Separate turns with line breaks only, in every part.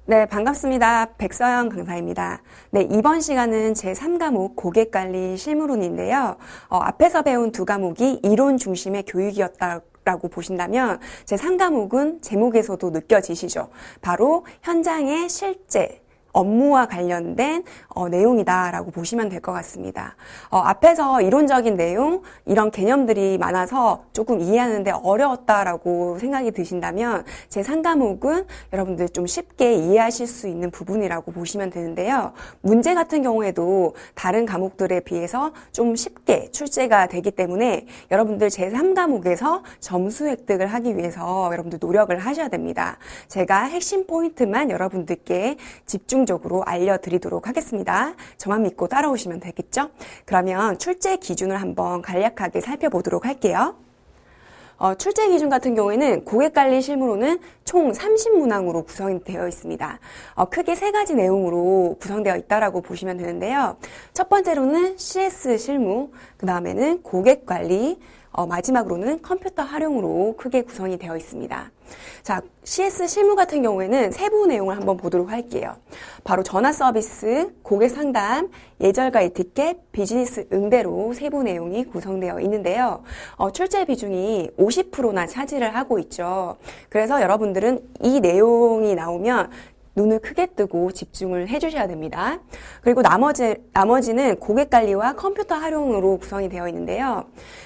네, 반갑습니다. 백서영 강사입니다. 네, 이번 시간은 제3과목 고객관리 실무론인데요. 앞에서 배운 두 과목이 이론 중심의 교육이었다라고 보신다면 제3과목은 제목에서도 느껴지시죠? 바로 현장의 실제 업무와 관련된 내용이다라고 보시면 될 것 같습니다. 앞에서 이론적인 내용, 이런 개념들이 많아서 조금 이해하는데 어려웠다라고 생각이 드신다면 제3과목은 여러분들 좀 쉽게 이해하실 수 있는 부분이라고 보시면 되는데요. 문제 같은 경우에도 다른 과목들에 비해서 좀 쉽게 출제가 되기 때문에 여러분들 제3과목에서 점수 획득을 하기 위해서 여러분들 노력을 하셔야 됩니다. 제가 핵심 포인트만 여러분들께 집중적으로 알려드리도록 하겠습니다. 저만 믿고 따라오시면 되겠죠? 그러면 출제 기준을 한번 간략하게 살펴보도록 할게요. 출제 기준 같은 경우에는 고객관리 실무로는 총 30문항으로 구성되어 있습니다. 크게 세 가지 내용으로 구성되어 있다라고 보시면 되는데요. 첫 번째로는 CS 실무, 그 다음에는 고객관리, 마지막으로는 컴퓨터 활용으로 크게 구성이 되어 있습니다. 자, CS 실무 같은 경우에는 세부 내용을 한번 보도록 할게요. 바로 전화 서비스, 고객 상담, 예절과 에티켓, 비즈니스 응대로 세부 내용이 구성되어 있는데요. 출제 비중이 50%나 차지를 하고 있죠. 그래서 여러분들은 이 내용이 나오면 눈을 크게 뜨고 집중을 해주셔야 됩니다. 그리고 나머지는 고객관리와 컴퓨터 활용으로 구성이 되어 있는데요.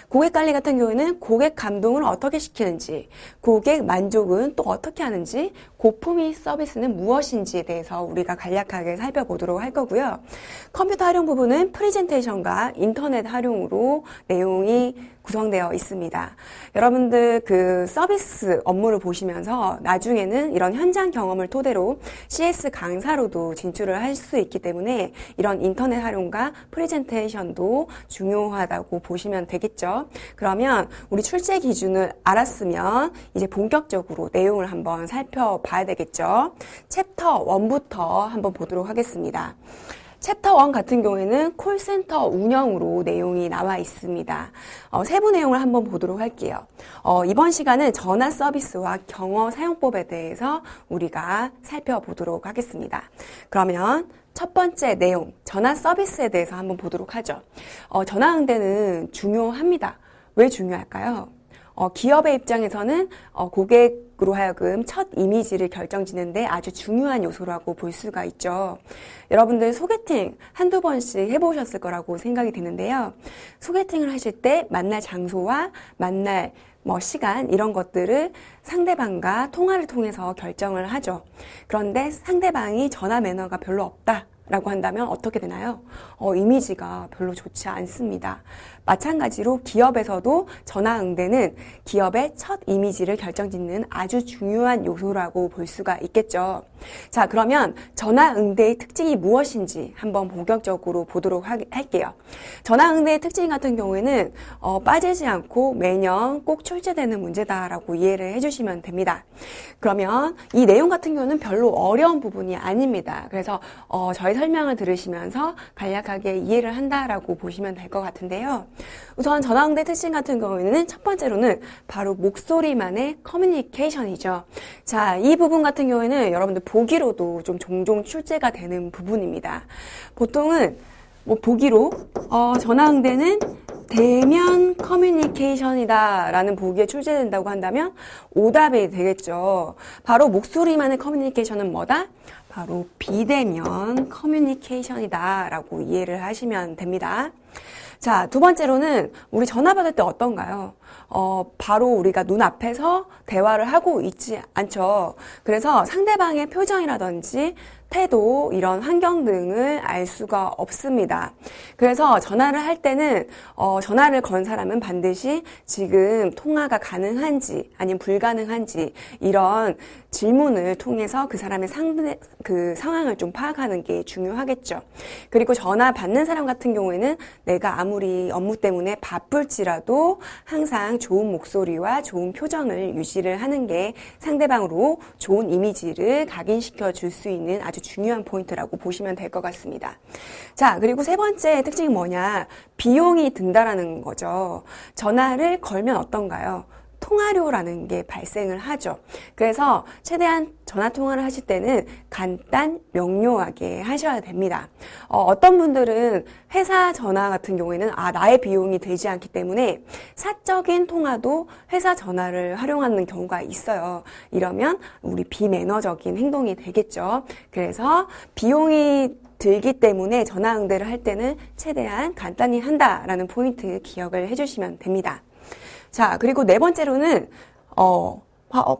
고객관리 같은 경우에는 고객 감동을 어떻게 시키는지, 고객 만족은 또 어떻게 하는지, 고품 및 서비스는 무엇인지에 대해서 우리가 간략하게 살펴보도록 할 거고요. 컴퓨터 활용 부분은 프레젠테이션과 인터넷 활용으로 내용이 구성되어 있습니다. 여러분들 그 서비스 업무를 보시면서 나중에는 이런 현장 경험을 토대로 CS 강사로도 진출을 할 수 있기 때문에 이런 인터넷 활용과 프레젠테이션도 중요하다고 보시면 되겠죠. 그러면 우리 출제 기준을 알았으면 이제 본격적으로 내용을 한번 살펴봐야 되겠죠. 챕터 1부터 한번 보도록 하겠습니다. 챕터 1 같은 경우에는 콜센터 운영으로 내용이 나와 있습니다. 세부 내용을 한번 보도록 할게요. 이번 시간은 전화 서비스와 경어 사용법에 대해서 우리가 살펴보도록 하겠습니다. 그러면 첫 번째 내용, 전화 서비스에 대해서 한번 보도록 하죠. 전화 응대는 중요합니다. 왜 중요할까요? 기업의 입장에서는 고객으로 하여금 첫 이미지를 결정짓는데 아주 중요한 요소라고 볼 수가 있죠. 여러분들 소개팅 한두 번씩 해보셨을 거라고 생각이 드는데요. 소개팅을 하실 때 만날 장소와 만날 시간 이런 것들을 상대방과 통화를 통해서 결정을 하죠. 그런데 상대방이 전화 매너가 별로 없다 라고 한다면 어떻게 되나요? 이미지가 별로 좋지 않습니다. 마찬가지로 기업에서도 전화 응대는 기업의 첫 이미지를 결정짓는 아주 중요한 요소라고 볼 수가 있겠죠. 자, 그러면 전화 응대의 특징이 무엇인지 한번 본격적으로 보도록 할게요. 전화 응대의 특징 같은 경우에는 빠지지 않고 매년 꼭 출제되는 문제다라고 이해를 해주시면 됩니다. 그러면 이 내용 같은 경우는 별로 어려운 부분이 아닙니다. 그래서 저희 설명을 들으시면서 간략하게 이해를 한다라고 보시면 될 것 같은데요. 우선 전화응대 특징 같은 경우에는 첫 번째로는 바로 목소리만의 커뮤니케이션이죠. 자, 이 부분 같은 경우에는 여러분들 보기로도 좀 종종 출제가 되는 부분입니다. 보통은 보기로 전화응대는 대면 커뮤니케이션이다 라는 보기에 출제된다고 한다면 오답이 되겠죠. 바로 목소리만의 커뮤니케이션은 뭐다? 바로 비대면 커뮤니케이션이다 라고 이해를 하시면 됩니다. 자, 두 번째로는 우리 전화 받을 때 어떤가요? 바로 우리가 눈앞에서 대화를 하고 있지 않죠. 그래서 상대방의 표정이라든지 태도, 이런 환경 등을 알 수가 없습니다. 그래서 전화를 할 때는 전화를 건 사람은 반드시 지금 통화가 가능한지 아니면 불가능한지 이런 질문을 통해서 그 사람의 그 상황을 좀 파악하는 게 중요하겠죠. 그리고 전화 받는 사람 같은 경우에는 내가 아무리 업무 때문에 바쁠지라도 항상 좋은 목소리와 좋은 표정을 유지를 하는 게 상대방으로 좋은 이미지를 각인시켜 줄 수 있는 아주 중요한 포인트라고 보시면 될 것 같습니다. 자, 그리고 세 번째 특징이 뭐냐? 비용이 든다라는 거죠. 전화를 걸면 어떤가요? 통화료라는 게 발생을 하죠. 그래서 최대한 전화 통화를 하실 때는 간단, 명료하게 하셔야 됩니다. 어떤 분들은 회사 전화 같은 경우에는 나의 비용이 들지 않기 때문에 사적인 통화도 회사 전화를 활용하는 경우가 있어요. 이러면 우리 비매너적인 행동이 되겠죠. 그래서 비용이 들기 때문에 전화 응대를 할 때는 최대한 간단히 한다라는 포인트 기억을 해주시면 됩니다. 자, 그리고 네 번째로는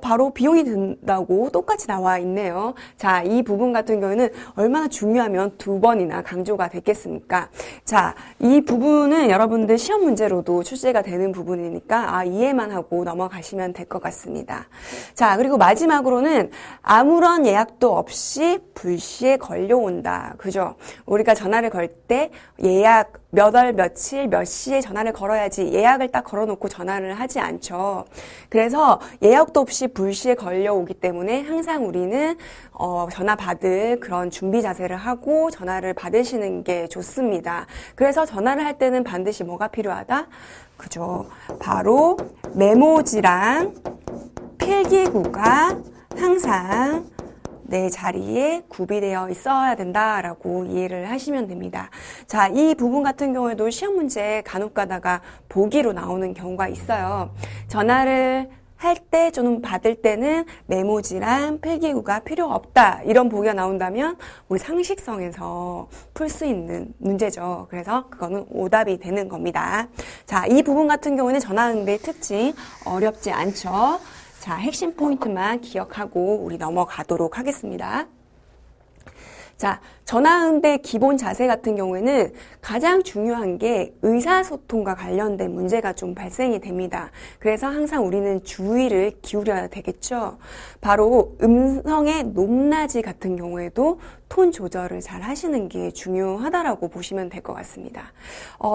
바로 비용이 든다고 똑같이 나와 있네요. 자, 이 부분 같은 경우에는 얼마나 중요하면 2번이나 강조가 됐겠습니까? 자, 이 부분은 여러분들 시험 문제로도 출제가 되는 부분이니까 이해만 하고 넘어가시면 될 것 같습니다. 자, 그리고 마지막으로는 아무런 예약도 없이 불시에 걸려온다. 그죠? 우리가 전화를 걸 때 예약 몇 월 며칠 몇 시에 전화를 걸어야지 예약을 딱 걸어놓고 전화를 하지 않죠. 그래서 예약도 없이 불시에 걸려오기 때문에 항상 우리는 전화 받을 그런 준비 자세를 하고 전화를 받으시는 게 좋습니다. 그래서 전화를 할 때는 반드시 뭐가 필요하다? 그죠? 바로 메모지랑 필기구가 항상 내 자리에 구비되어 있어야 된다라고 이해를 하시면 됩니다. 자, 이 부분 같은 경우에도 시험 문제 간혹 가다가 보기로 나오는 경우가 있어요. 전화를 할 때 좀 받을 때는 메모지랑 필기구가 필요 없다. 이런 보기가 나온다면 우리 상식성에서 풀 수 있는 문제죠. 그래서 그거는 오답이 되는 겁니다. 자, 이 부분 같은 경우는 전화응대 특징 어렵지 않죠. 자, 핵심 포인트만 기억하고 우리 넘어가도록 하겠습니다. 자, 전화응대 기본 자세 같은 경우에는 가장 중요한 게 의사소통과 관련된 문제가 좀 발생이 됩니다. 그래서 항상 우리는 주의를 기울여야 되겠죠. 바로 음성의 높낮이 같은 경우에도 톤 조절을 잘 하시는 게 중요하다라고 보시면 될 것 같습니다.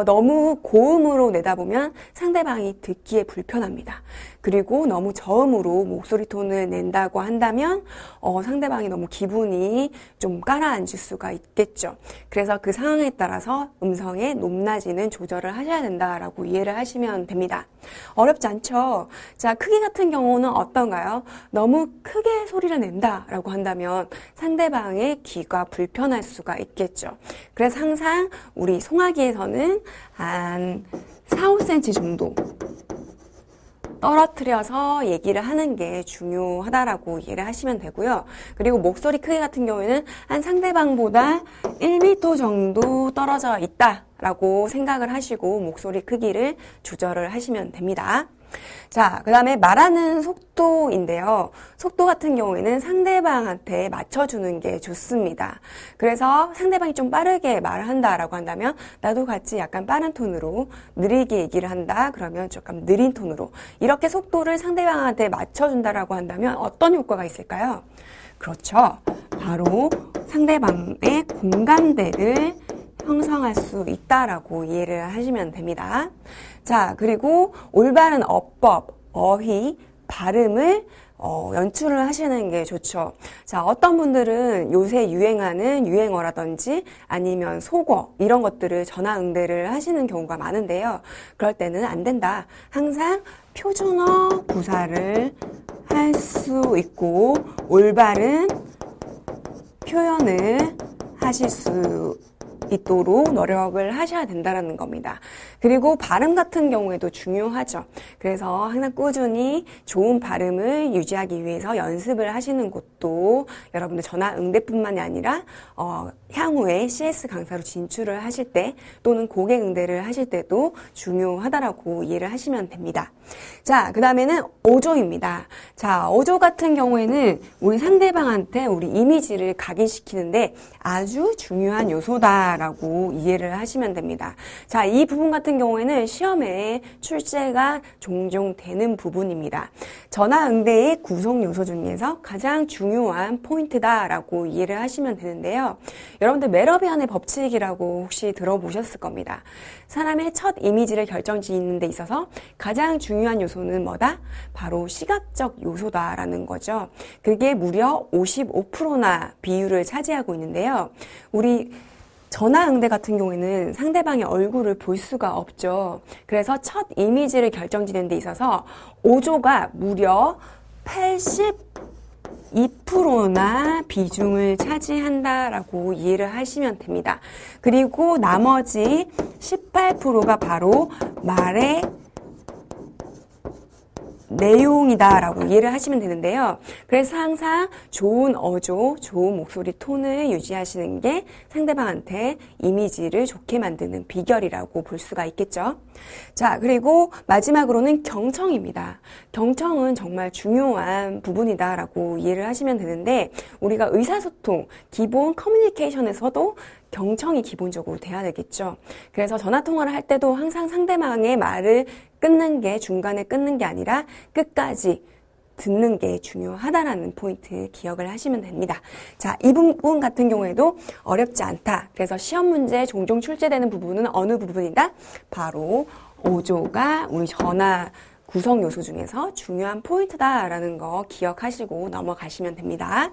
너무 고음으로 내다보면 상대방이 듣기에 불편합니다. 그리고 너무 저음으로 목소리 톤을 낸다고 한다면 상대방이 너무 기분이 좀 가라앉을 수가 있겠죠. 그래서 그 상황에 따라서 음성의 높낮이는 조절을 하셔야 된다라고 이해를 하시면 됩니다. 어렵지 않죠? 자, 크기 같은 경우는 어떤가요? 너무 크게 소리를 낸다라고 한다면 상대방의 귀가 불편할 수가 있겠죠. 그래서 항상 우리 송화기에서는 한 4, 5cm 정도 떨어뜨려서 얘기를 하는 게 중요하다라고 이해를 하시면 되고요. 그리고 목소리 크기 같은 경우에는 한 상대방보다 1m 정도 떨어져 있다라고 생각을 하시고 목소리 크기를 조절을 하시면 됩니다. 자, 그 다음에 말하는 속도인데요. 속도 같은 경우에는 상대방한테 맞춰주는 게 좋습니다. 그래서 상대방이 좀 빠르게 말을 한다라고 한다면 나도 같이 약간 빠른 톤으로 느리게 얘기를 한다. 그러면 조금 느린 톤으로 이렇게 속도를 상대방한테 맞춰준다라고 한다면 어떤 효과가 있을까요? 그렇죠. 바로 상대방의 공감대를 형성할 수 있다라고 이해를 하시면 됩니다. 자, 그리고 올바른 어법, 어휘, 발음을 연출을 하시는 게 좋죠. 자, 어떤 분들은 요새 유행하는 유행어라든지 아니면 속어 이런 것들을 전화 응대를 하시는 경우가 많은데요. 그럴 때는 안 된다. 항상 표준어 구사를 할 수 있고 올바른 표현을 하실 수 있도록 노력을 하셔야 된다는 겁니다. 그리고 발음 같은 경우에도 중요하죠. 그래서 항상 꾸준히 좋은 발음을 유지하기 위해서 연습을 하시는 것도 여러분들 전화 응대뿐만이 아니라 향후에 CS 강사로 진출을 하실 때 또는 고객 응대를 하실 때도 중요하다라고 이해를 하시면 됩니다. 자, 그 다음에는 어조입니다. 자, 어조 같은 경우에는 우리 상대방한테 우리 이미지를 각인시키는데 아주 중요한 요소다라고 이해를 하시면 됩니다. 자, 이 부분 같은 경우에는 시험에 출제가 종종 되는 부분입니다. 전화 응대의 구성 요소 중에서 가장 중요한 포인트다라고 이해를 하시면 되는데요. 여러분들 메러비안의 법칙이라고 혹시 들어보셨을 겁니다. 사람의 첫 이미지를 결정짓는 데 있어서 가장 중요한 요소는 뭐다? 바로 시각적 요소다라는 거죠. 그게 무려 55%나 비율을 차지하고 있는데요. 우리 전화응대 같은 경우에는 상대방의 얼굴을 볼 수가 없죠. 그래서 첫 이미지를 결정짓는 데 있어서 오조가 무려 82%나 비중을 차지한다라고 이해를 하시면 됩니다. 그리고 나머지 18%가 바로 말의 내용이다라고 이해를 하시면 되는데요. 그래서 항상 좋은 어조, 좋은 목소리 톤을 유지하시는 게 상대방한테 이미지를 좋게 만드는 비결이라고 볼 수가 있겠죠. 자, 그리고 마지막으로는 경청입니다. 경청은 정말 중요한 부분이다라고 이해를 하시면 되는데 우리가 의사소통, 기본 커뮤니케이션에서도 경청이 기본적으로 돼야 되겠죠. 그래서 전화통화를 할 때도 항상 상대방의 말을 끊는 게 중간에 끊는 게 아니라 끝까지 듣는 게 중요하다라는 포인트 기억을 하시면 됩니다. 자, 이 부분 같은 경우에도 어렵지 않다. 그래서 시험 문제에 종종 출제되는 부분은 어느 부분이다? 바로 오조가 우리 전화 구성 요소 중에서 중요한 포인트다라는 거 기억하시고 넘어가시면 됩니다.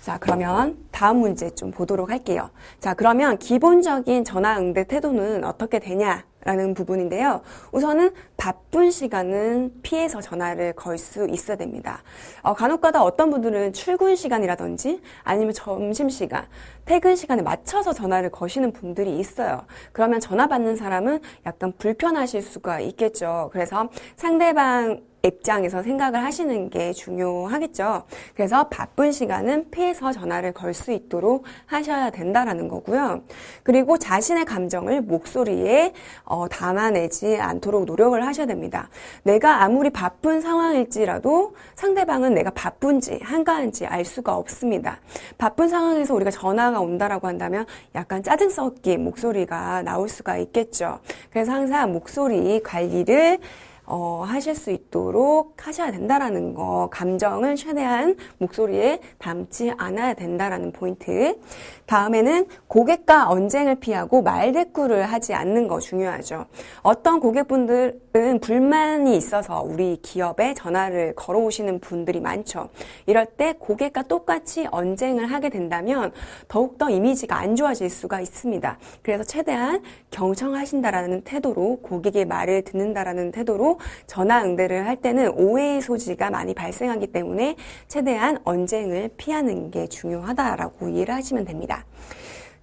자, 그러면 다음 문제 좀 보도록 할게요. 자, 그러면 기본적인 전화응대 태도는 어떻게 되냐라는 부분인데요. 우선은 바쁜 시간은 피해서 전화를 걸 수 있어야 됩니다. 간혹가다 어떤 분들은 출근 시간이라든지 아니면 점심시간, 퇴근 시간에 맞춰서 전화를 거시는 분들이 있어요. 그러면 전화 받는 사람은 약간 불편하실 수가 있겠죠. 그래서 상대방 입장에서 생각을 하시는 게 중요하겠죠. 그래서 바쁜 시간은 피해서 전화를 걸 수 있도록 하셔야 된다라는 거고요. 그리고 자신의 감정을 목소리에 담아내지 않도록 노력을 하셔야 됩니다. 내가 아무리 바쁜 상황일지라도 상대방은 내가 바쁜지 한가한지 알 수가 없습니다. 바쁜 상황에서 우리가 전화가 온다라고 한다면 약간 짜증 섞인 목소리가 나올 수가 있겠죠. 그래서 항상 목소리 관리를 하실 수 있도록 하셔야 된다라는 거, 감정을 최대한 목소리에 담지 않아야 된다라는 포인트. 다음에는 고객과 언쟁을 피하고 말대꾸를 하지 않는 거 중요하죠. 어떤 고객분들은 불만이 있어서 우리 기업에 전화를 걸어오시는 분들이 많죠. 이럴 때 고객과 똑같이 언쟁을 하게 된다면 더욱더 이미지가 안 좋아질 수가 있습니다. 그래서 최대한 경청하신다라는 태도로, 고객의 말을 듣는다라는 태도로 전화 응대를 할 때는 오해의 소지가 많이 발생하기 때문에 최대한 언쟁을 피하는 게 중요하다라고 이해를 하시면 됩니다.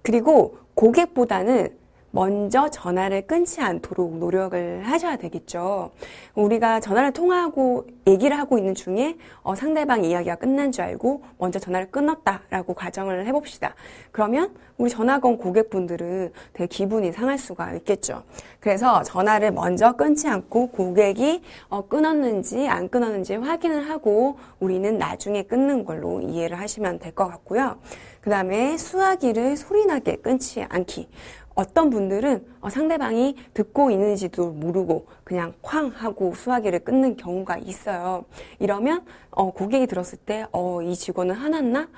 그리고 고객보다는 먼저 전화를 끊지 않도록 노력을 하셔야 되겠죠. 우리가 전화를 통화하고 얘기를 하고 있는 중에 상대방 이야기가 끝난 줄 알고 먼저 전화를 끊었다라고 가정을 해봅시다. 그러면 우리 전화 건 고객분들은 되게 기분이 상할 수가 있겠죠. 그래서 전화를 먼저 끊지 않고 고객이 끊었는지 안 끊었는지 확인을 하고 우리는 나중에 끊는 걸로 이해를 하시면 될 것 같고요. 그 다음에 수화기를 소리나게 끊지 않기. 어떤 분들은 상대방이 듣고 있는지도 모르고 그냥 쾅 하고 수화기를 끊는 경우가 있어요. 이러면 고객이 들었을 때 이 직원은 화났나?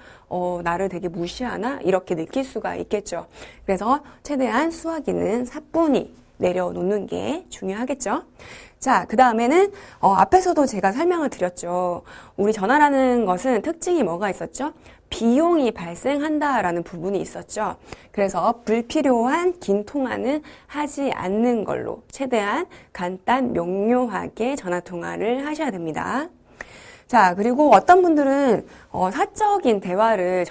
나를 되게 무시하나? 이렇게 느낄 수가 있겠죠. 그래서 최대한 수화기는 사뿐히 내려놓는 게 중요하겠죠. 자, 그 다음에는 앞에서도 제가 설명을 드렸죠. 우리 전화라는 것은 특징이 뭐가 있었죠? 비용이 발생한다라는 부분이 있었죠. 그래서 불필요한 긴 통화는 하지 않는 걸로 최대한 간단 명료하게 전화통화를 하셔야 됩니다. 자, 그리고 어떤 분들은 사적인 대화를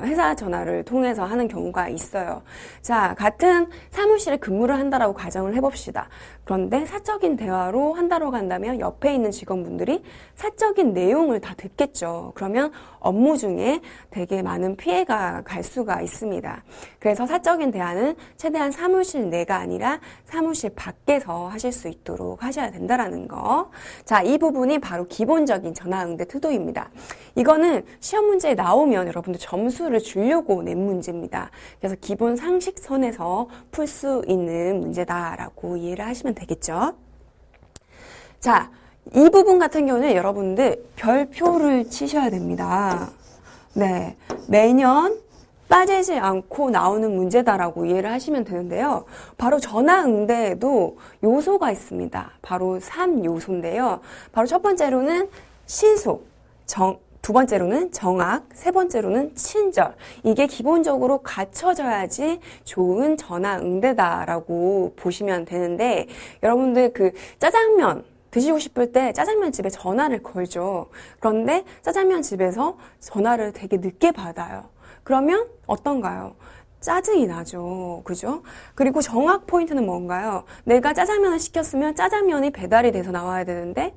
회사 전화를 통해서 하는 경우가 있어요. 자, 같은 사무실에 근무를 한다라고 가정을 해봅시다. 그런데 사적인 대화로 한다고 한다면 옆에 있는 직원분들이 사적인 내용을 다 듣겠죠. 그러면 업무 중에 되게 많은 피해가 갈 수가 있습니다. 그래서 사적인 대화는 최대한 사무실 내가 아니라 사무실 밖에서 하실 수 있도록 하셔야 된다라는 거. 자, 이 부분이 바로 기본적인 전화응대 태도입니다. 이거는 시험 문제에 나오면 여러분들 점수를 주려고 낸 문제입니다. 그래서 기본 상식선에서 풀 수 있는 문제다라고 이해를 하시면 되겠죠. 자, 이 부분 같은 경우는 여러분들 별표를 치셔야 됩니다. 네, 매년 빠지지 않고 나오는 문제다라고 이해를 하시면 되는데요. 바로 전화응대에도 요소가 있습니다. 바로 3요소인데요. 바로 첫 번째로는 신속, 두 번째로는 정확, 세 번째로는 친절. 이게 기본적으로 갖춰져야지 좋은 전화 응대다라고 보시면 되는데, 여러분들 그 짜장면 드시고 싶을 때 짜장면 집에 전화를 걸죠. 그런데 짜장면 집에서 전화를 되게 늦게 받아요. 그러면 어떤가요? 짜증이 나죠. 그죠? 그리고 정확 포인트는 뭔가요? 내가 짜장면을 시켰으면 짜장면이 배달이 돼서 나와야 되는데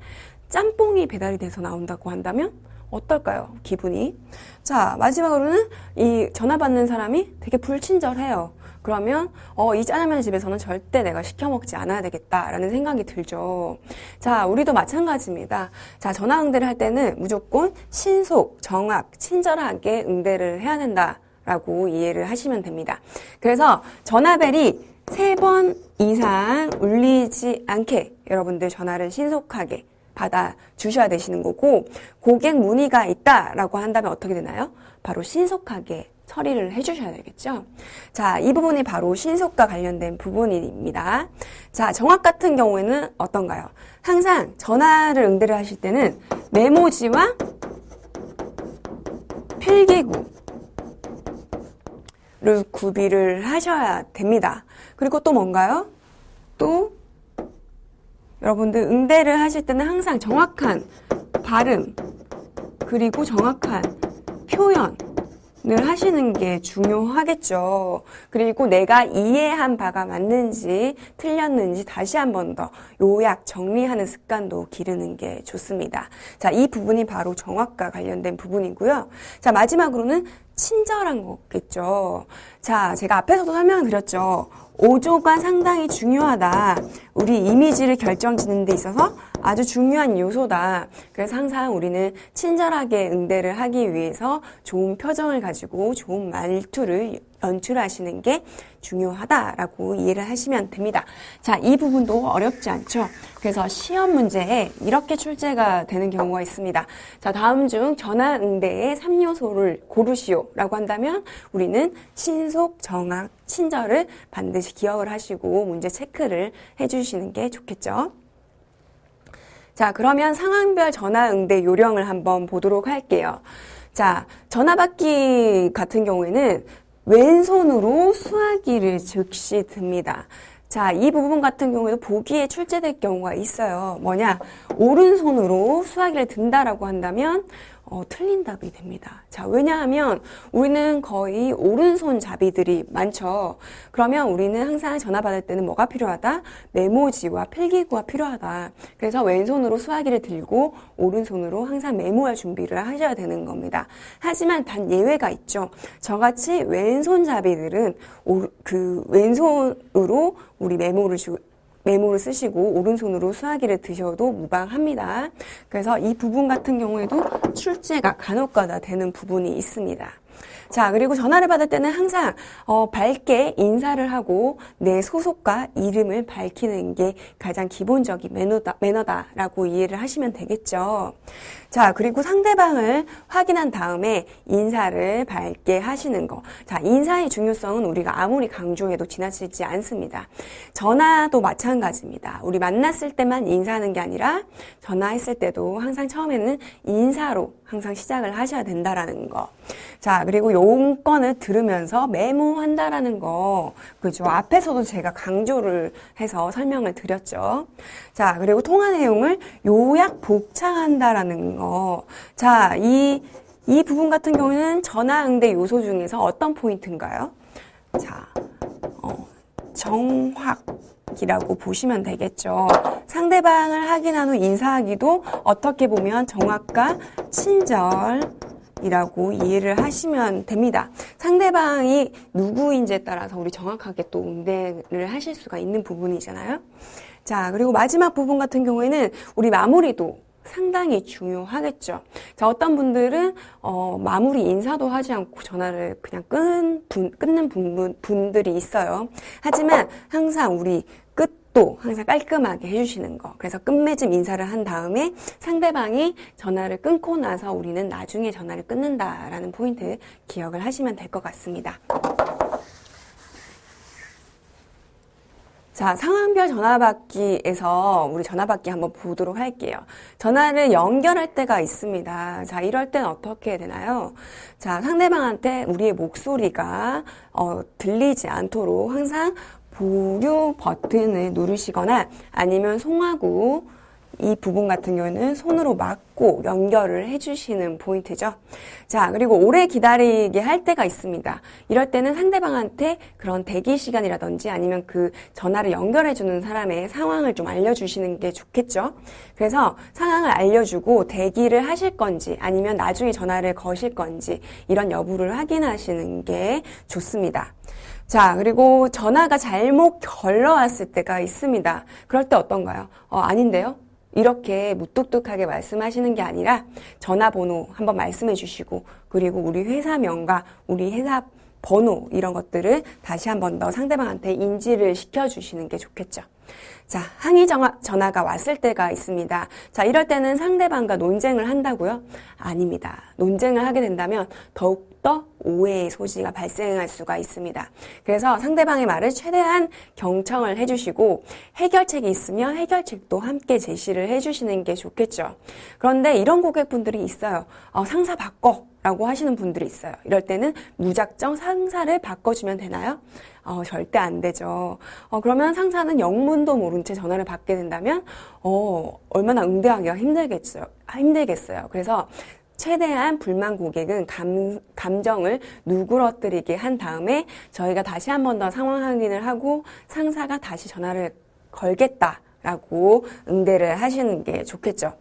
짬뽕이 배달이 돼서 나온다고 한다면 어떨까요? 기분이. 자, 마지막으로는 이 전화 받는 사람이 되게 불친절해요. 그러면 이 짜장면 집에서는 절대 내가 시켜 먹지 않아야 되겠다라는 생각이 들죠. 자, 우리도 마찬가지입니다. 자, 전화 응대를 할 때는 무조건 신속, 정확, 친절하게 응대를 해야 된다라고 이해를 하시면 됩니다. 그래서 전화벨이 3번 이상 울리지 않게 여러분들 전화를 신속하게 받아 주셔야 되시는 거고, 고객 문의가 있다라고 한다면 어떻게 되나요? 바로 신속하게 처리를 해주셔야 되겠죠. 자, 이 부분이 바로 신속과 관련된 부분입니다. 자, 정확 같은 경우에는 어떤가요? 항상 전화를 응대를 하실 때는 메모지와 필기구를 구비를 하셔야 됩니다. 그리고 또 뭔가요? 또 여러분들 응대를 하실 때는 항상 정확한 발음 그리고 정확한 표현 늘 하시는 게 중요하겠죠. 그리고 내가 이해한 바가 맞는지 틀렸는지 다시 한 번 더 요약 정리하는 습관도 기르는 게 좋습니다. 자, 이 부분이 바로 정확과 관련된 부분이고요. 자, 마지막으로는 친절한 거겠죠. 자, 제가 앞에서도 설명을 드렸죠. 5조가 상당히 중요하다. 우리 이미지를 결정짓는 데 있어서 아주 중요한 요소다. 그래서 항상 우리는 친절하게 응대를 하기 위해서 좋은 표정을 가지고 좋은 말투를 연출하시는 게 중요하다라고 이해를 하시면 됩니다. 자, 이 부분도 어렵지 않죠? 그래서 시험 문제에 이렇게 출제가 되는 경우가 있습니다. 자, 다음 중 전화 응대의 3요소를 고르시오라고 한다면 우리는 신속, 정확, 친절을 반드시 기억을 하시고 문제 체크를 해주시는 게 좋겠죠. 자, 그러면 상황별 전화 응대 요령을 한번 보도록 할게요. 자, 전화 받기 같은 경우에는 왼손으로 수화기를 즉시 듭니다. 자, 이 부분 같은 경우에도 보기에 출제될 경우가 있어요. 뭐냐? 오른손으로 수화기를 든다라고 한다면 틀린 답이 됩니다. 자, 왜냐하면 우리는 거의 오른손 잡이들이 많죠. 그러면 우리는 항상 전화 받을 때는 뭐가 필요하다? 메모지와 필기구가 필요하다. 그래서 왼손으로 수화기를 들고 오른손으로 항상 메모할 준비를 하셔야 되는 겁니다. 하지만 단 예외가 있죠. 저같이 왼손 잡이들은 왼손으로 우리 메모를 쓰시고 오른손으로 수화기를 드셔도 무방합니다. 그래서 이 부분 같은 경우에도 출제가 간혹가다 되는 부분이 있습니다. 자, 그리고 전화를 받을 때는 항상 밝게 인사를 하고 내 소속과 이름을 밝히는 게 가장 기본적인 매너다라고 이해를 하시면 되겠죠. 자, 그리고 상대방을 확인한 다음에 인사를 밝게 하시는 거. 자, 인사의 중요성은 우리가 아무리 강조해도 지나치지 않습니다. 전화도 마찬가지입니다. 우리 만났을 때만 인사하는 게 아니라 전화했을 때도 항상 처음에는 인사로 항상 시작을 하셔야 된다라는 거. 자, 그리고 용건을 들으면서 메모한다라는 거. 그죠? 앞에서도 제가 강조를 해서 설명을 드렸죠. 자, 그리고 통화 내용을 요약 복창한다라는 거. 자, 이 부분 같은 경우는 전화 응대 요소 중에서 어떤 포인트인가요? 자, 정확이라고 보시면 되겠죠. 상대방을 확인한 후 인사하기도 어떻게 보면 정확과 친절이라고 이해를 하시면 됩니다. 상대방이 누구인지에 따라서 우리 정확하게 또 응대를 하실 수가 있는 부분이잖아요. 자, 그리고 마지막 부분 같은 경우에는 우리 마무리도 상당히 중요하겠죠. 자, 어떤 분들은 마무리 인사도 하지 않고 전화를 그냥 끊는 분들이 있어요. 하지만 항상 우리 끝도 항상 깔끔하게 해주시는 거. 그래서 끝맺음 인사를 한 다음에 상대방이 전화를 끊고 나서 우리는 나중에 전화를 끊는다라는 포인트 기억을 하시면 될 것 같습니다. 자, 상황별 전화받기에서 우리 전화받기 한번 보도록 할게요. 전화를 연결할 때가 있습니다. 자, 이럴 땐 어떻게 해야 되나요? 자, 상대방한테 우리의 목소리가 들리지 않도록 항상 보류 버튼을 누르시거나 아니면 송하고 이 부분 같은 경우는 손으로 막고 연결을 해주시는 포인트죠. 자, 그리고 오래 기다리게 할 때가 있습니다. 이럴 때는 상대방한테 그런 대기 시간이라든지 아니면 그 전화를 연결해주는 사람의 상황을 좀 알려주시는 게 좋겠죠. 그래서 상황을 알려주고 대기를 하실 건지 아니면 나중에 전화를 거실 건지 이런 여부를 확인하시는 게 좋습니다. 자, 그리고 전화가 잘못 걸러왔을 때가 있습니다. 그럴 때 어떤가요? 아닌데요? 이렇게 무뚝뚝하게 말씀하시는 게 아니라 전화번호 한번 말씀해 주시고 그리고 우리 회사명과 우리 회사 번호 이런 것들을 다시 한 번 더 상대방한테 인지를 시켜주시는 게 좋겠죠. 자, 항의 전화가 왔을 때가 있습니다. 자, 이럴 때는 상대방과 논쟁을 한다고요? 아닙니다. 논쟁을 하게 된다면 더욱더 오해의 소지가 발생할 수가 있습니다. 그래서 상대방의 말을 최대한 경청을 해주시고 해결책이 있으면 해결책도 함께 제시를 해주시는 게 좋겠죠. 그런데 이런 고객분들이 있어요. 상사 바꿔 라고 하시는 분들이 있어요. 이럴 때는 무작정 상사를 바꿔주면 되나요? 절대 안 되죠. 그러면 상사는 영문도 모른 채 전화를 받게 된다면, 얼마나 응대하기가 힘들겠어요. 그래서 최대한 불만 고객은 감정을 누그러뜨리게 한 다음에 저희가 다시 한 번 더 상황 확인을 하고 상사가 다시 전화를 걸겠다라고 응대를 하시는 게 좋겠죠.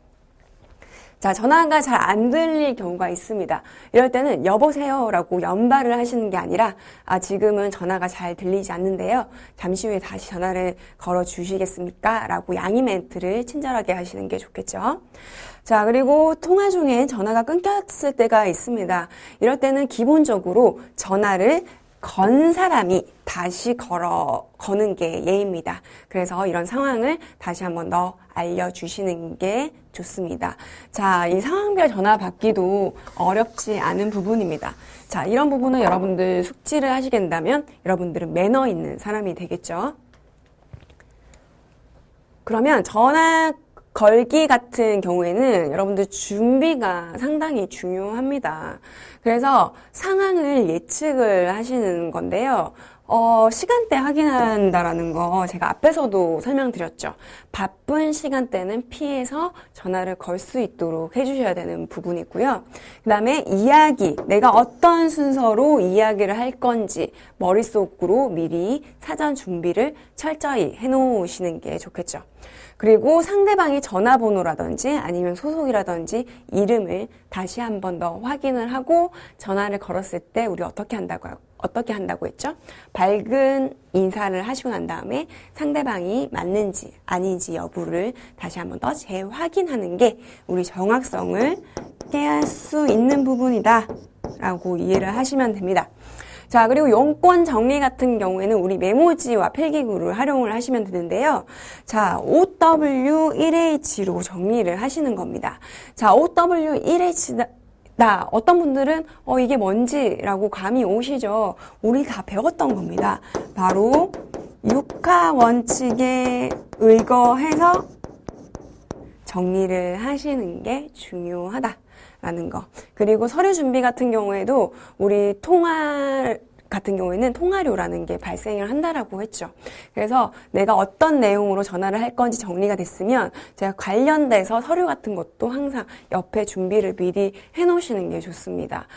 자, 전화가 잘 안 들릴 경우가 있습니다. 이럴 때는 여보세요 라고 연발을 하시는 게 아니라 지금은 전화가 잘 들리지 않는데요. 잠시 후에 다시 전화를 걸어 주시겠습니까? 라고 양해 멘트를 친절하게 하시는 게 좋겠죠. 자, 그리고 통화 중에 전화가 끊겼을 때가 있습니다. 이럴 때는 기본적으로 전화를 건 사람이 다시 거는 게 예입니다. 그래서 이런 상황을 다시 한 번 더 알려주시는 게 좋습니다. 자, 이 상황별 전화 받기도 어렵지 않은 부분입니다. 자, 이런 부분은 여러분들 숙지를 하시게 된다면 여러분들은 매너 있는 사람이 되겠죠. 그러면 전화 걸기 같은 경우에는 여러분들 준비가 상당히 중요합니다. 그래서 상황을 예측을 하시는 건데요. 시간대 확인한다라는 거 제가 앞에서도 설명드렸죠. 바쁜 시간대는 피해서 전화를 걸 수 있도록 해주셔야 되는 부분이고요. 그 다음에 이야기, 내가 어떤 순서로 이야기를 할 건지 머릿속으로 미리 사전 준비를 철저히 해놓으시는 게 좋겠죠. 그리고 상대방의 전화번호라든지 아니면 소속이라든지 이름을 다시 한 번 더 확인을 하고 전화를 걸었을 때 우리 어떻게 한다고 했죠? 밝은 인사를 하시고 난 다음에 상대방이 맞는지 아닌지 여부를 다시 한 번 더 재확인하는 게 우리 정확성을 깨할 수 있는 부분이다 라고 이해를 하시면 됩니다. 자, 그리고 용건 정리 같은 경우에는 우리 메모지와 필기구를 활용을 하시면 되는데요. 자, OW1H로 정리를 하시는 겁니다. 자, OW1H 어떤 분들은 이게 뭔지라고 감이 오시죠. 우리 다 배웠던 겁니다. 바로 육하 원칙에 의거해서 정리를 하시는 게 중요하다라는 거. 그리고 서류 준비 같은 경우에도 우리 통화 같은 경우에는 통화료라는 게 발생을 한다라고 했죠. 그래서 내가 어떤 내용으로 전화를 할 건지 정리가 됐으면 제가 관련돼서 서류 같은 것도 항상 옆에 준비를 미리 해놓으시는 게 좋습니다.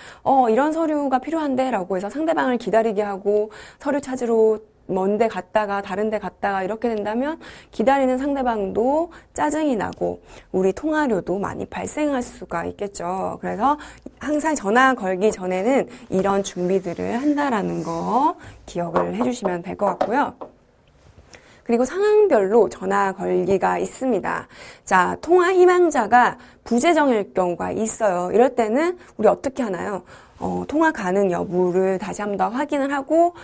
이런 서류가 필요한데 라고 해서 상대방을 기다리게 하고 서류 찾으러 먼 데 갔다가 다른 데 갔다가 이렇게 된다면 기다리는 상대방도 짜증이 나고 우리 통화료도 많이 발생할 수가 있겠죠. 그래서 항상 전화 걸기 전에는 이런 준비들을 한다라는 거 기억을 해주시면 될 것 같고요. 그리고 상황별로 전화 걸기가 있습니다. 자, 통화 희망자가 부재정일 경우가 있어요. 이럴 때는 우리 어떻게 하나요? 통화 가능 여부를 다시 한번 더 확인을 하고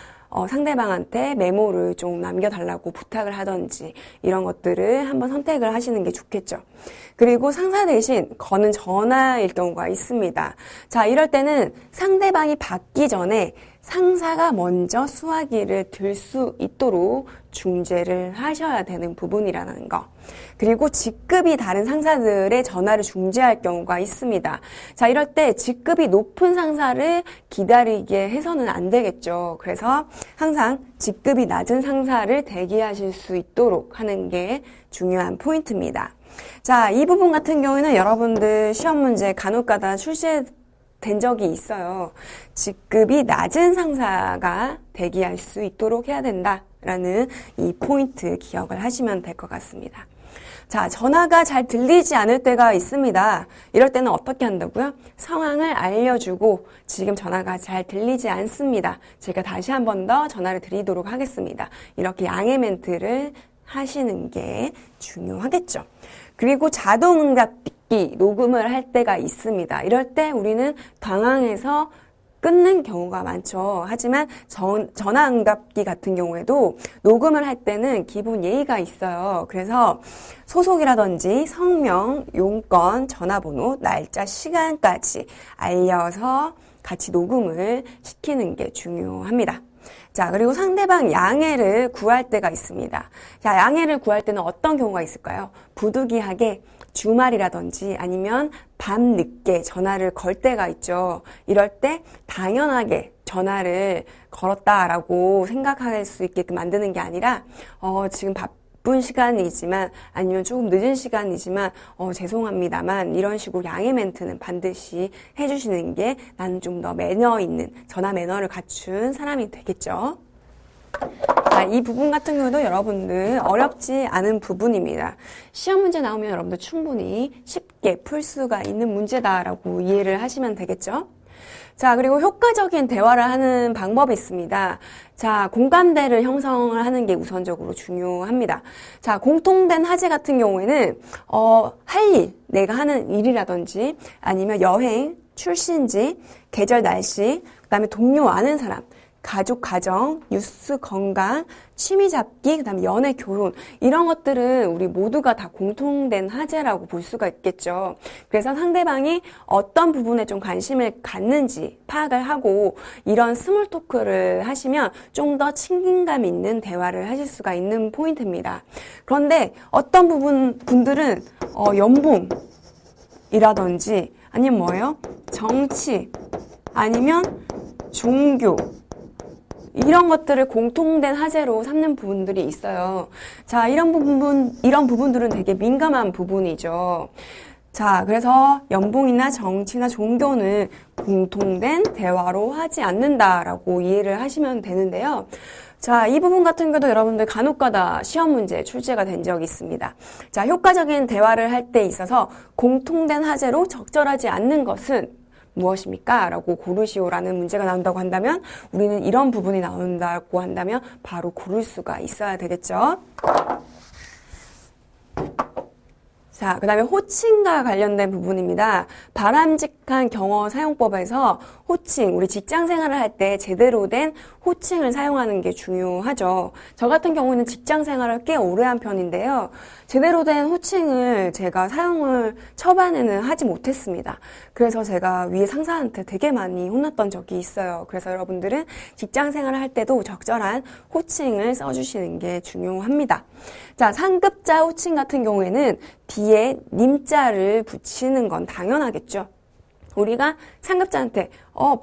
상대방한테 메모를 좀 남겨달라고 부탁을 하던지 이런 것들을 한번 선택을 하시는 게 좋겠죠. 그리고 상사 대신 거는 전화일 경우가 있습니다. 자, 이럴 때는 상대방이 받기 전에 상사가 먼저 수화기를 들 수 있도록 중재를 하셔야 되는 부분이라는 거. 그리고 직급이 다른 상사들의 전화를 중재할 경우가 있습니다. 자, 이럴 때 직급이 높은 상사를 기다리게 해서는 안 되겠죠. 그래서 항상 직급이 낮은 상사를 대기하실 수 있도록 하는 게 중요한 포인트입니다. 자, 이 부분 같은 경우에는 여러분들 시험 문제 간혹가다 출제된 적이 있어요. 직급이 낮은 상사가 대기할 수 있도록 해야 된다라는 이 포인트 기억을 하시면 될 것 같습니다. 자, 전화가 잘 들리지 않을 때가 있습니다. 이럴 때는 어떻게 한다고요? 상황을 알려주고 지금 전화가 잘 들리지 않습니다. 제가 다시 한 번 더 전화를 드리도록 하겠습니다. 이렇게 양해 멘트를 하시는 게 중요하겠죠. 그리고 자동응답기 녹음을 할 때가 있습니다. 이럴 때 우리는 당황해서 끊는 경우가 많죠. 하지만 전화응답기 같은 경우에도 녹음을 할 때는 기본 예의가 있어요. 그래서 소속이라든지 성명, 용건, 전화번호, 날짜, 시간까지 알려서 같이 녹음을 시키는 게 중요합니다. 자, 그리고 상대방 양해를 구할 때가 있습니다. 자, 양해를 구할 때는 어떤 경우가 있을까요? 부득이하게 주말이라든지 아니면 밤 늦게 전화를 걸 때가 있죠. 이럴 때 당연하게 전화를 걸었다라고 생각할 수 있게끔 만드는 게 아니라 지금 바쁜 시간이지만 아니면 조금 늦은 시간이지만 죄송합니다만 이런 식으로 양해 멘트는 반드시 해주시는 게 나는 좀 더 매너 있는 전화 매너를 갖춘 사람이 되겠죠. 자, 이 부분 같은 경우도 여러분들 어렵지 않은 부분입니다. 시험 문제 나오면 여러분들 충분히 쉽게 풀 수가 있는 문제다라고 이해를 하시면 되겠죠. 자, 그리고 효과적인 대화를 하는 방법이 있습니다. 자, 공감대를 형성을 하는 게 우선적으로 중요합니다. 자, 공통된 화제 같은 경우에는 할 일, 내가 하는 일이라든지 아니면 여행, 출신지, 계절 날씨, 그다음에 동료 아는 사람, 가족 가정, 뉴스 건강, 취미 잡기, 그다음에 연애 결혼 이런 것들은 우리 모두가 다 공통된 화제라고 볼 수가 있겠죠. 그래서 상대방이 어떤 부분에 좀 관심을 갖는지 파악을 하고 이런 스몰 토크를 하시면 좀 더 친근감 있는 대화를 하실 수가 있는 포인트입니다. 그런데 어떤 분들은 연봉이라든지 아니면 뭐예요? 정치 아니면 종교 이런 것들을 공통된 화제로 삼는 부분들이 있어요. 자, 이런 부분들은 되게 민감한 부분이죠. 자, 그래서 연봉이나 정치나 종교는 공통된 대화로 하지 않는다라고 이해를 하시면 되는데요. 자, 이 부분 같은 경우도 여러분들 간혹가다 시험 문제 출제가 된 적이 있습니다. 자, 효과적인 대화를 할 때 있어서 공통된 화제로 적절하지 않는 것은 무엇입니까? 라고 고르시오라는 문제가 나온다고 한다면 우리는 이런 부분이 나온다고 한다면 바로 고를 수가 있어야 되겠죠. 자, 그 다음에 호칭과 관련된 부분입니다. 바람직한 경어 사용법에서 호칭, 우리 직장 생활을 할 때 제대로 된 호칭을 사용하는 게 중요하죠. 저 같은 경우는 직장 생활을 꽤 오래 한 편인데요. 제대로 된 호칭을 제가 사용을 초반에는 하지 못했습니다. 그래서 제가 위에 상사한테 되게 많이 혼났던 적이 있어요. 그래서 여러분들은 직장 생활을 할 때도 적절한 호칭을 써주시는 게 중요합니다. 자, 상급자 호칭 같은 경우에는 뒤에 님자를 붙이는 건 당연하겠죠. 우리가 상급자한테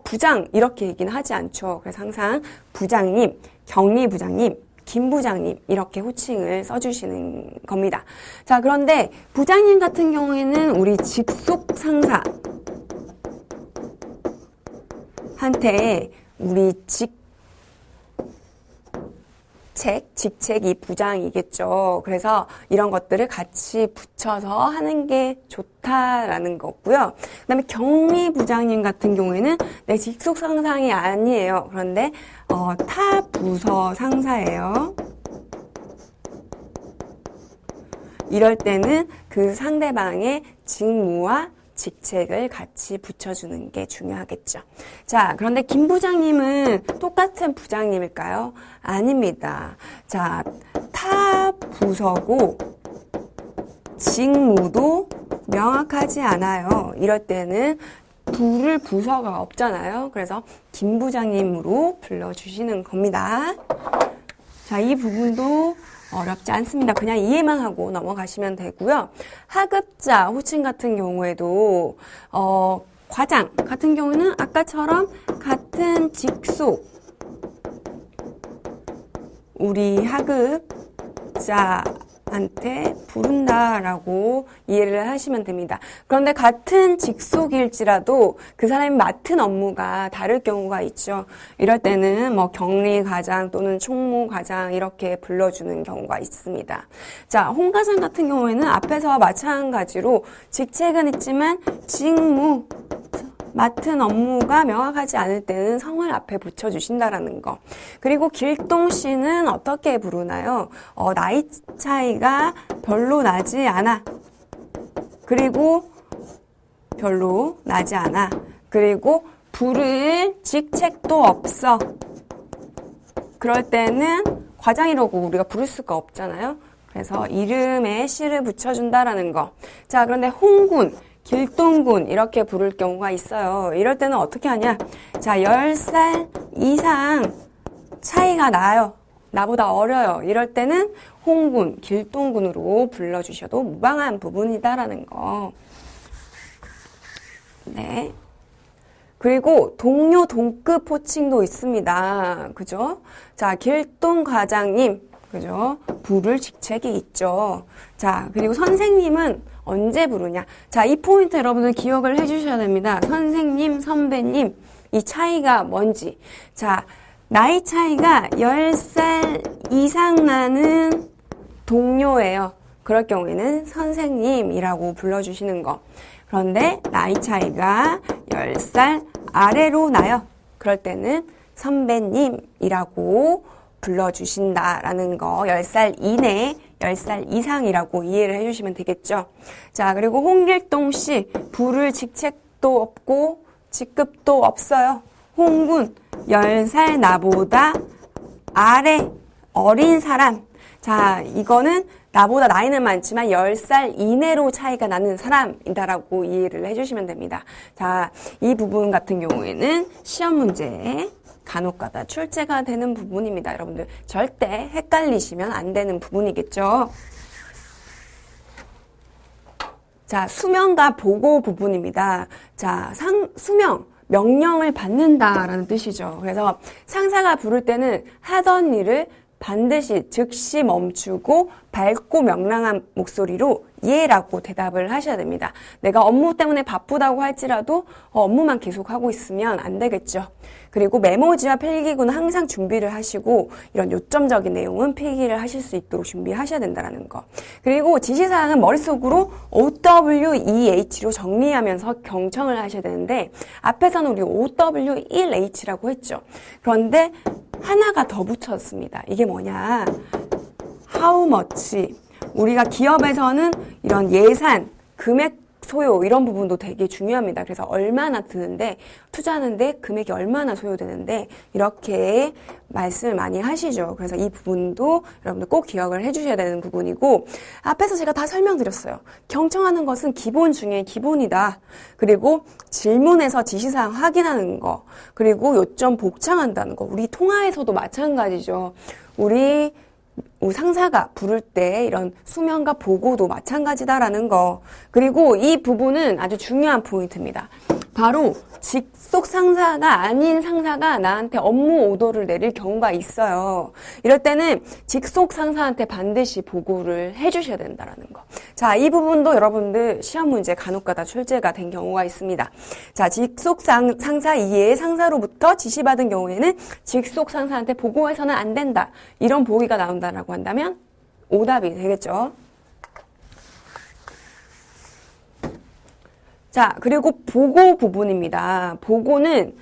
부장 이렇게 얘기는 하지 않죠. 그래서 항상 부장님, 경리 부장님, 김 부장님 이렇게 호칭을 써주시는 겁니다. 자, 그런데 부장님 같은 경우에는 우리 직속 상사한테 우리 직책이 부장이겠죠. 그래서 이런 것들을 같이 붙여서 하는 게 좋다라는 거고요. 그다음에 경리 부장님 같은 경우에는 내 직속 상사이 아니에요. 그런데 타 부서 상사예요. 이럴 때는 그 상대방의 직무와 직책을 같이 붙여주는 게 중요하겠죠. 자, 그런데 김 부장님은 똑같은 부장님일까요? 아닙니다. 자, 타 부서고 직무도 명확하지 않아요. 이럴 때는 부를 부서가 없잖아요. 그래서 김 부장님으로 불러주시는 겁니다. 자, 이 부분도 어렵지 않습니다. 그냥 이해만 하고 넘어가시면 되고요. 하급자, 호칭 같은 경우에도 과장 같은 경우는 아까처럼 같은 직속 우리 하급자한테 부른다라고 이해를 하시면 됩니다. 그런데 같은 직속일지라도 그 사람이 맡은 업무가 다를 경우가 있죠. 이럴 때는 뭐 격리과장 또는 총무과장 이렇게 불러주는 경우가 있습니다. 자, 홍과장 같은 경우에는 앞에서와 마찬가지로 직책은 있지만 직무 맡은 업무가 명확하지 않을 때는 성을 앞에 붙여주신다라는 거. 그리고 길동씨는 어떻게 부르나요? 나이 차이가 별로 나지 않아. 그리고 별로 나지 않아. 그리고 부를 직책도 없어. 그럴 때는 과장이라고 우리가 부를 수가 없잖아요. 그래서 이름에 씨를 붙여준다라는 거. 자, 그런데 홍군, 길동군 이렇게 부를 경우가 있어요. 이럴 때는 어떻게 하냐? 자, 10살 이상 차이가 나요. 나보다 어려요. 이럴 때는 홍군, 길동군으로 불러주셔도 무방한 부분이다라는 거. 네. 그리고 동료, 동급 호칭도 있습니다. 그죠? 자, 길동 과장님. 그죠? 부를 직책이 있죠. 자, 그리고 선생님은 언제 부르냐? 자, 이 포인트 여러분들 기억을 해주셔야 됩니다. 선생님, 선배님, 이 차이가 뭔지. 자, 나이 차이가 10살 이상 나는 동료예요. 그럴 경우에는 선생님이라고 불러주시는 거. 그런데 나이 차이가 10살 아래로 나요. 그럴 때는 선배님이라고 불러주신다라는 거. 10살 이내, 10살 이상이라고 이해를 해주시면 되겠죠. 자, 그리고 홍길동 씨, 부를 직책도 없고 직급도 없어요. 홍군, 10살 나보다 아래 어린 사람. 자, 이거는 나보다 나이는 많지만 10살 이내로 차이가 나는 사람이다라고 이해를 해주시면 됩니다. 자, 이 부분 같은 경우에는 시험 문제에 간혹가다 출제가 되는 부분입니다. 여러분들 절대 헷갈리시면 안 되는 부분이겠죠. 자, 수명과 보고 부분입니다. 자, 수명, 명령을 받는다라는 뜻이죠. 그래서 상사가 부를 때는 하던 일을 반드시 즉시 멈추고 밝고 명랑한 목소리로 예라고 대답을 하셔야 됩니다. 내가 업무 때문에 바쁘다고 할지라도 업무만 계속하고 있으면 안 되겠죠. 그리고 메모지와 필기구는 항상 준비를 하시고 이런 요점적인 내용은 필기를 하실 수 있도록 준비하셔야 된다는 거. 그리고 지시사항은 머릿속으로 OWEH로 정리하면서 경청을 하셔야 되는데 앞에서는 우리 OW1H라고 했죠. 그런데 하나가 더 붙였습니다. 이게 뭐냐? How much? 우리가 기업에서는 이런 예산, 금액 소요 이런 부분도 되게 중요합니다. 그래서 얼마나 드는데 투자하는데 금액이 얼마나 소요되는데 이렇게 말씀을 많이 하시죠. 그래서 이 부분도 여러분들 꼭 기억을 해주셔야 되는 부분이고 앞에서 제가 다 설명드렸어요. 경청하는 것은 기본 중에 기본이다. 그리고 질문에서 지시사항 확인하는 거 그리고 요점 복창한다는 거 우리 통화에서도 마찬가지죠. 우리 상사가 부를 때 이런 수명과 보고도 마찬가지다라는 거. 그리고 이 부분은 아주 중요한 포인트입니다. 바로 직속 상사가 아닌 상사가 나한테 업무 오더를 내릴 경우가 있어요. 이럴 때는 직속 상사한테 반드시 보고를 해주셔야 된다는 거. 자, 이 부분도 여러분들 시험 문제 간혹가다 출제가 된 경우가 있습니다. 자, 직속 상사 이외의 상사로부터 지시받은 경우에는 직속 상사한테 보고해서는 안 된다. 이런 보기가 나온다라고 한다면 오답이 되겠죠. 자, 그리고 보고 부분입니다. 보고는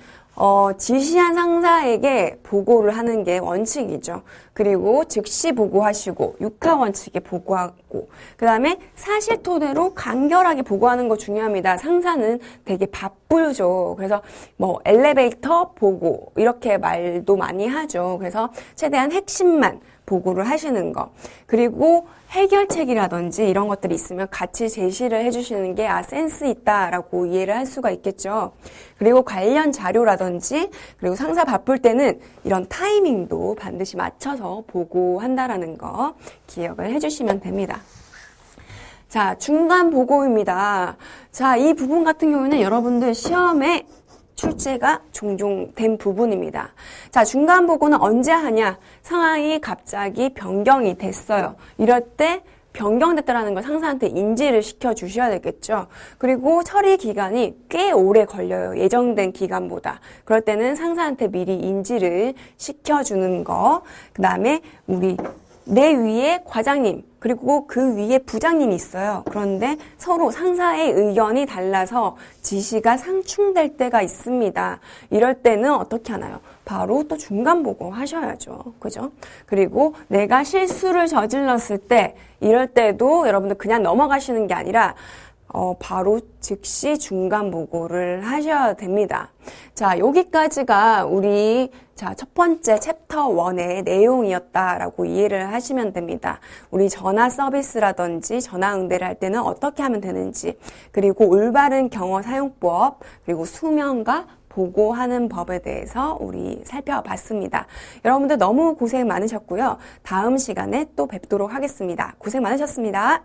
지시한 상사에게 보고를 하는 게 원칙이죠. 그리고 즉시 보고하시고 육하 원칙에 보고하고 그 다음에 사실 토대로 간결하게 보고하는 거 중요합니다. 상사는 되게 바쁜 바쁘죠. 그래서 뭐 엘리베이터 보고 이렇게 말도 많이 하죠. 그래서 최대한 핵심만 보고를 하시는 거. 그리고 해결책이라든지 이런 것들이 있으면 같이 제시를 해주시는 게 센스 있다라고 이해를 할 수가 있겠죠. 그리고 관련 자료라든지 그리고 상사 바쁠 때는 이런 타이밍도 반드시 맞춰서 보고한다라는 거 기억을 해주시면 됩니다. 자, 중간 보고입니다. 자, 이 부분 같은 경우는 여러분들 시험에 출제가 종종 된 부분입니다. 자, 중간 보고는 언제 하냐? 상황이 갑자기 변경이 됐어요. 이럴 때 변경됐다라는 걸 상사한테 인지를 시켜 주셔야 되겠죠. 그리고 처리 기간이 꽤 오래 걸려요. 예정된 기간보다. 그럴 때는 상사한테 미리 인지를 시켜주는 거. 그 다음에 내 위에 과장님, 그리고 그 위에 부장님이 있어요. 그런데 서로 상사의 의견이 달라서 지시가 상충될 때가 있습니다. 이럴 때는 어떻게 하나요? 바로 또 중간 보고 하셔야죠. 그죠? 그리고 내가 실수를 저질렀을 때, 이럴 때도 여러분들 그냥 넘어가시는 게 아니라 바로 즉시 중간 보고를 하셔야 됩니다. 자, 여기까지가 우리 첫 번째 챕터 1의 내용이었다라고 이해를 하시면 됩니다. 우리 전화 서비스라든지 전화 응대를 할 때는 어떻게 하면 되는지, 그리고 올바른 경어 사용법, 그리고 수명과 보고하는 법에 대해서 우리 살펴봤습니다. 여러분들 너무 고생 많으셨고요. 다음 시간에 또 뵙도록 하겠습니다. 고생 많으셨습니다.